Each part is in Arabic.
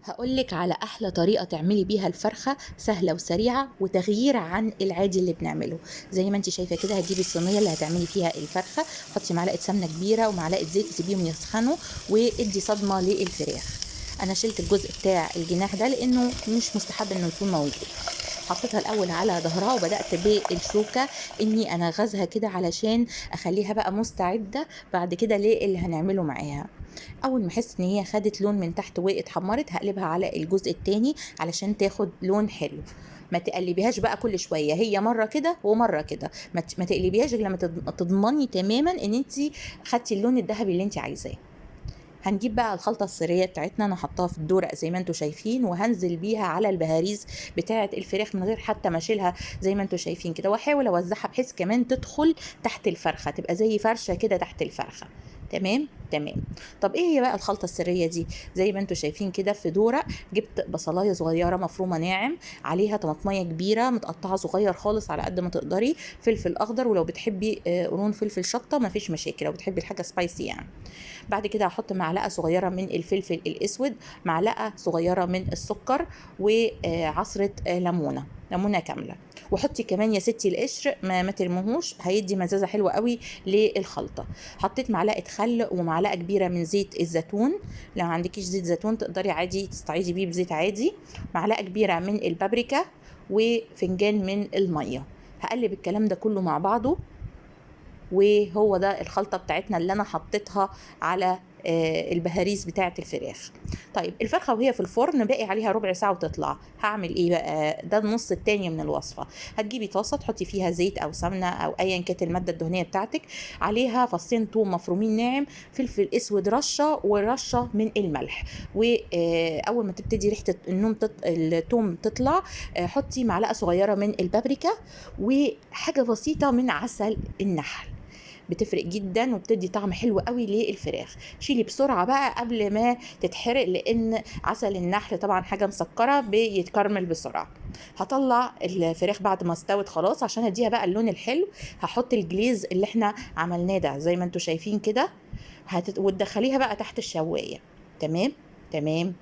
هقولك على أحلى طريقة تعملي بيها الفرخة سهلة وسريعة وتغيير عن العادي اللي بنعمله. زي ما انت شايفة كده، هتجيبي الصينية اللي هتعملي فيها الفرخة، حطي معلقة سمنة كبيرة ومعلقة زيت وسيبيهم يسخنوا وادي صدمة للفراخ. أنا شلت الجزء بتاع الجناح ده لأنه مش مستحب إنه يكون موجود. حطيتها الأول على ظهرها وبدأت بالشوكة إني أنا غزها كده علشان أخليها بقى مستعدة بعد كده اللي هنعمله معاها. اول ما احس ان هي خدت لون من تحت واتحمرت هقلبها على الجزء التاني علشان تاخد لون حلو. ما تقلبيهاش بقى كل شويه، هي مره كده ومره كده، ما تقلبيهاش غير لما تضمني تماما ان انت خدتي اللون الذهبي اللي انت عايزاه. هنجيب بقى الخلطة السرية بتاعتنا، انا حطاها في الدورق زي ما انتوا شايفين، وهنزل بيها على البهاريز بتاعة الفراخ من غير حتى ما اشيلها زي ما انتوا شايفين كده، واحاول اوزعها بحيث كمان تدخل تحت الفرخة، تبقى زي فرشة كده تحت الفرخة. تمام تمام. طب ايه هي بقى الخلطة السرية دي؟ زي ما انتوا شايفين كده في دورق جبت بصلاية صغيرة مفرومة ناعم، عليها طماطمية كبيرة متقطعة صغير خالص على قد ما تقدري، فلفل اخضر، ولو بتحبي قرون فلفل شطة مفيش مشاكل لو بتحبي الحاجة سبايسي يعني. بعد كده هحط معلقه صغيره من الفلفل الاسود، معلقه صغيره من السكر، وعصره ليمونه كامله. وحطي كمان يا ستي القشر ما ترموهوش، هيدي مزازه حلوه قوي للخلطه. حطيت معلقه خل ومعلقه كبيره من زيت الزيتون، لو ما عندكيش زيت زيتون تقدري عادي تستعيدي بيه بزيت عادي. معلقه كبيره من البابريكا وفنجان من الميه. هقلب الكلام ده كله مع بعضه، وهو ده الخلطة بتاعتنا اللي انا حطيتها على البهاريز بتاعة الفراخ. طيب الفرخة وهي في الفرن باقي عليها ربع ساعة وتطلع، هعمل ايه بقى؟ ده النص التاني من الوصفة. هتجيبي طاسة تحطي فيها زيت او سمنة او ايا كانت المادة الدهنية بتاعتك، عليها فصين توم مفرومين ناعم، فلفل اسود رشة ورشة من الملح. واول ما تبتدي ريحة التوم تطلع، حطي معلقة صغيرة من البابريكا وحاجة بسيطة من عسل النحل، بتفرق جدا وبتدي طعم حلو قوي للفراخ. شيلي بسرعه بقى قبل ما تتحرق، لان عسل النحل طبعا حاجه مسكره بيتكرمل بسرعه. هطلع الفراخ بعد ما استوت خلاص عشان اديها بقى اللون الحلو. هحط الجليز اللي احنا عملناه ده زي ما انتوا شايفين كده، وتدخليها بقى تحت الشوايه. تمام تمام.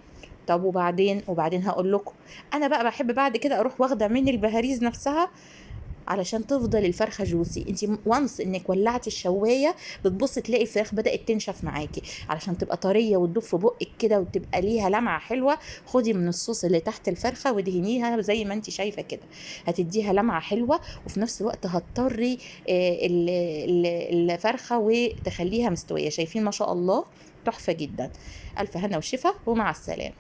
طب وبعدين هقول لكم، انا بقى بحب بعد كده اروح واخده من البهاريز نفسها علشان تفضل الفرخه جوسي. انت وانس انك ولعتي الشوايه بتبصي تلاقي الفراخ بدات تنشف معاكي، علشان تبقى طريه وتدوب في بقك كده وتبقى ليها لمعه حلوه. خدي من الصوص اللي تحت الفرخه ودهنيها زي ما انت شايفه كده، هتديها لمعه حلوه، وفي نفس الوقت هتطري الفرخه وتخليها مستويه. شايفين ما شاء الله، تحفه جدا. الف هنا وشفا ومع السلامه.